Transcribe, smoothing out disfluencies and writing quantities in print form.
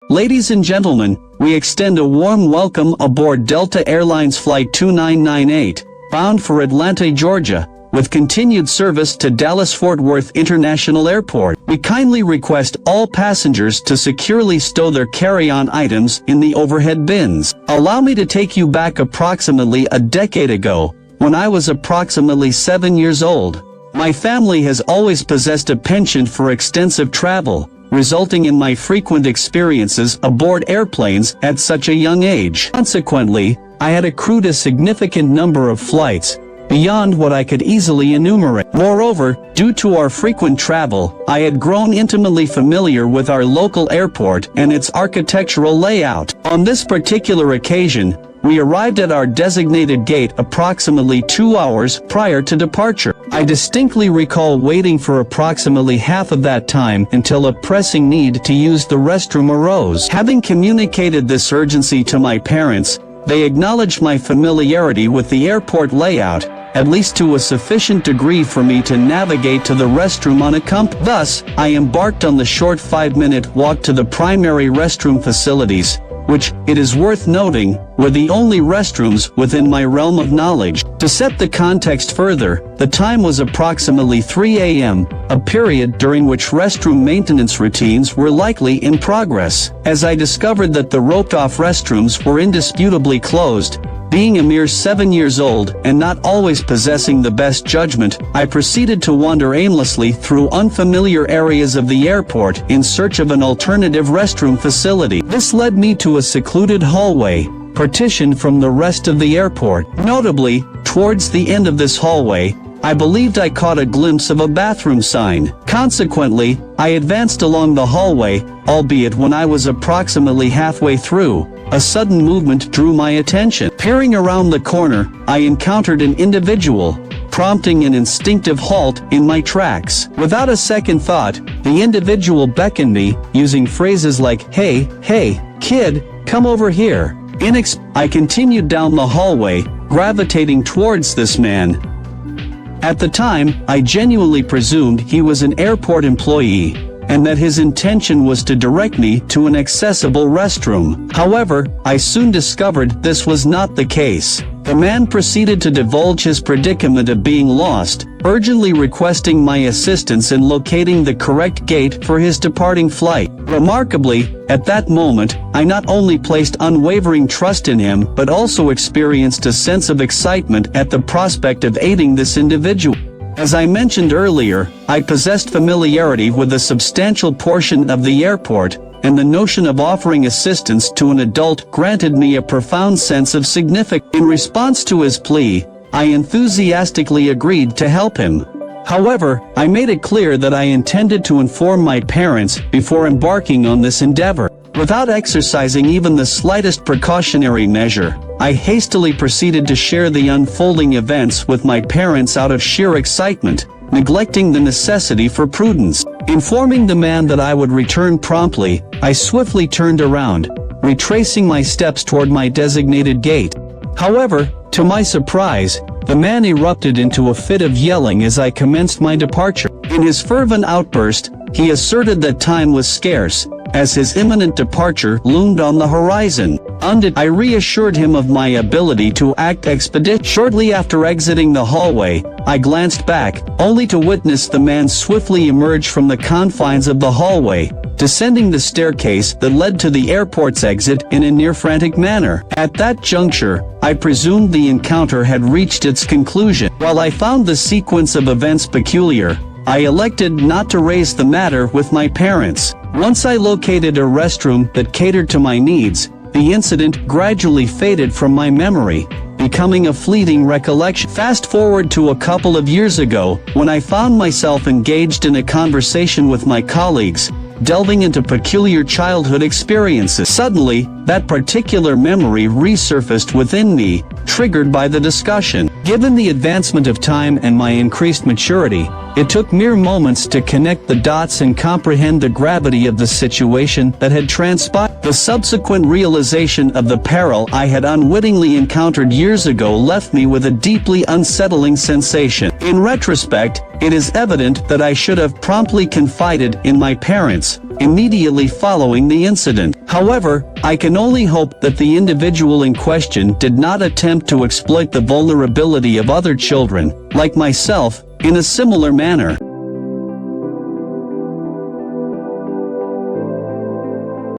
Ladies and gentlemen, we extend a warm welcome aboard Delta Airlines Flight 2998, bound for Atlanta, Georgia, with continued service to Dallas-Fort Worth International Airport. We kindly request all passengers to securely stow their carry-on items in the overhead bins. Allow me to take you back approximately a decade ago, when I was approximately 7 years old. My family has always possessed a penchant for extensive travel, resulting in my frequent experiences aboard airplanes at such a young age. Consequently, I had accrued a significant number of flights, beyond what I could easily enumerate. Moreover, due to our frequent travel, I had grown intimately familiar with our local airport and its architectural layout. On this particular occasion, we arrived at our designated gate approximately 2 hours prior to departure. I distinctly recall waiting for approximately half of that time until a pressing need to use the restroom arose. Having communicated this urgency to my parents, they acknowledged my familiarity with the airport layout, at least to a sufficient degree for me to navigate to the restroom unaccompanied. Thus, I embarked on the short 5-minute walk to the primary restroom facilities, which, it is worth noting, were the only restrooms within my realm of knowledge. To set the context further, the time was approximately 3 a.m., a period during which restroom maintenance routines were likely in progress. As I discovered that the roped-off restrooms were indisputably closed, being a mere 7 years old and not always possessing the best judgment, I proceeded to wander aimlessly through unfamiliar areas of the airport in search of an alternative restroom facility. This led me to a secluded hallway, partitioned from the rest of the airport. Notably, towards the end of this hallway, I believed I caught a glimpse of a bathroom sign. Consequently, I advanced along the hallway, albeit when I was approximately halfway through, a sudden movement drew my attention. Peering around the corner, I encountered an individual, prompting an instinctive halt in my tracks. Without a second thought, the individual beckoned me, using phrases like, "Hey, kid, come over here." I continued down the hallway, gravitating towards this man. At the time, I genuinely presumed he was an airport employee, and that his intention was to direct me to an accessible restroom. However, I soon discovered this was not the case. The man proceeded to divulge his predicament of being lost, urgently requesting my assistance in locating the correct gate for his departing flight. Remarkably, at that moment, I not only placed unwavering trust in him but also experienced a sense of excitement at the prospect of aiding this individual. As I mentioned earlier, I possessed familiarity with a substantial portion of the airport, and the notion of offering assistance to an adult granted me a profound sense of significance. In response to his plea, I enthusiastically agreed to help him. However, I made it clear that I intended to inform my parents before embarking on this endeavor. Without exercising even the slightest precautionary measure, I hastily proceeded to share the unfolding events with my parents out of sheer excitement, neglecting the necessity for prudence. Informing the man that I would return promptly, I swiftly turned around, retracing my steps toward my designated gate. However, to my surprise, the man erupted into a fit of yelling as I commenced my departure. In his fervent outburst, he asserted that time was scarce, as his imminent departure loomed on the horizon. I reassured him of my ability to act expeditiously. Shortly after exiting the hallway, I glanced back, only to witness the man swiftly emerge from the confines of the hallway, descending the staircase that led to the airport's exit in a near-frantic manner. At that juncture, I presumed the encounter had reached its conclusion. While I found the sequence of events peculiar, I elected not to raise the matter with my parents. Once I located a restroom that catered to my needs, the incident gradually faded from my memory, becoming a fleeting recollection. Fast forward to a couple of years ago, when I found myself engaged in a conversation with my colleagues, delving into peculiar childhood experiences. Suddenly, that particular memory resurfaced within me, triggered by the discussion. Given the advancement of time and my increased maturity, it took mere moments to connect the dots and comprehend the gravity of the situation that had transpired. The subsequent realization of the peril I had unwittingly encountered years ago left me with a deeply unsettling sensation. In retrospect, it is evident that I should have promptly confided in my parents, immediately following the incident. However, I can only hope that the individual in question did not attempt to exploit the vulnerability of other children, like myself, in a similar manner.